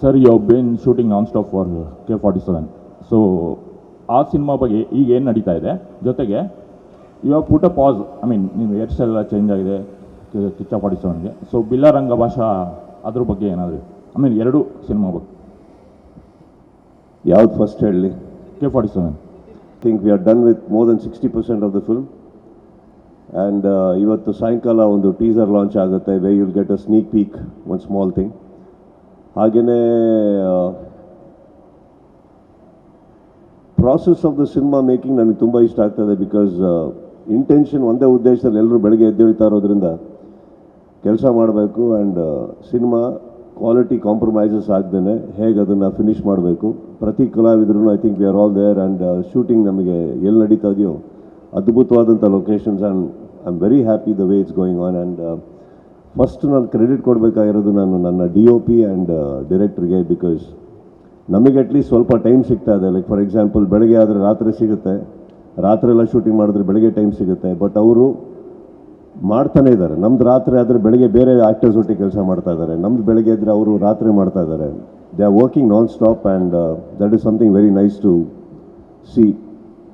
Sir, you have been shooting non-stop for K47. So, ಆ cinema ಬಗ್ಗೆ ಈಗ ಏನು ನಡೀತಾ ಇದೆ, ಜೊತೆಗೆ ಇವಾಗ ಪುಟ ಪಾಸ್, ನಿಮ್ಮ ಹೇರ್ ಸ್ಟೈಲ್ ಎಲ್ಲ ಚೇಂಜ್ ಆಗಿದೆ ಕಿಚ್ಚ 47ಗೆ. ಸೊ ಬಿಲ್ಲರಂಗ ಭಾಷಾ ಅದ್ರ ಬಗ್ಗೆ ಏನಾದರೂ ಎರಡು ಸಿನಿಮಾ ಬಗ್ಗೆ ಯಾವ್ದು ಫಸ್ಟ್ ಹೇಳಲಿ? K47. Think we are done with more than 60% of the film. And ಇವತ್ತು ಸಾಯಂಕಾಲ ಒಂದು ಟೀಸರ್ ಲಾಂಚ್ ಆಗುತ್ತೆ, way you'll get a sneak peek, one small thing. ಹಾಗೆಯೇ process of the cinema making ನನಗೆ ತುಂಬ ಇಷ್ಟ ಆಗ್ತದೆ. ಬಿಕಾಸ್ ಇಂಟೆನ್ಷನ್ ಒಂದೇ ಉದ್ದೇಶದಲ್ಲಿ ಎಲ್ಲರೂ ಬೆಳಗ್ಗೆ ಎದ್ದೇಳ್ತಾ ಇರೋದ್ರಿಂದ ಕೆಲಸ ಮಾಡಬೇಕು ಆ್ಯಂಡ್ ಸಿನಿಮಾ ಕ್ವಾಲಿಟಿ ಕಾಂಪ್ರಮೈಸಸ್ ಆಗ್ದೇ ಹೇಗೆ ಅದನ್ನು ಫಿನಿಷ್ ಮಾಡಬೇಕು. ಪ್ರತಿ ಕಲಾವಿದ್ರು I think we are all there. And shooting ನಮಗೆ ಎಲ್ಲಿ ನಡೀತಾ ಇದೆಯೋ ಅದ್ಭುತವಾದಂಥ locations. And I am very happy the way it's going on. And first ನಾನು ಕ್ರೆಡಿಟ್ ಕೊಡಬೇಕಾಗಿರೋದು ನನ್ನ DOP ಆ್ಯಂಡ್ ಡೈರೆಕ್ಟ್ರಿಗೆ. ಬಿಕಾಸ್ ನಮಗೆ ಅಟ್ಲೀಸ್ಟ್ ಸ್ವಲ್ಪ ಟೈಮ್ ಸಿಗ್ತಾ ಇದೆ. ಲೈಕ್ ಫಾರ್ ಎಕ್ಸಾಂಪಲ್ ಬೆಳಗ್ಗೆ ಆದರೆ ರಾತ್ರಿ ಸಿಗುತ್ತೆ, ರಾತ್ರಿ ಎಲ್ಲ ಶೂಟಿಂಗ್ ಮಾಡಿದ್ರೆ ಬೆಳಗ್ಗೆ ಟೈಮ್ ಸಿಗುತ್ತೆ. ಬಟ್ ಅವರು ಮಾಡ್ತಾನೆ ಇದ್ದಾರೆ. ನಮ್ದು ರಾತ್ರಿ ಆದರೆ ಬೆಳಗ್ಗೆ ಬೇರೆ ಆ್ಯಕ್ಟರ್ಸ್ ಒಟ್ಟಿಗೆ ಕೆಲಸ ಮಾಡ್ತಾ ಇದ್ದಾರೆ, ನಮ್ದು ಬೆಳಗ್ಗೆ ಇದ್ದರೆ ಅವರು ರಾತ್ರಿ ಮಾಡ್ತಾ ಇದ್ದಾರೆ. They are working non stop and that is something very nice to C.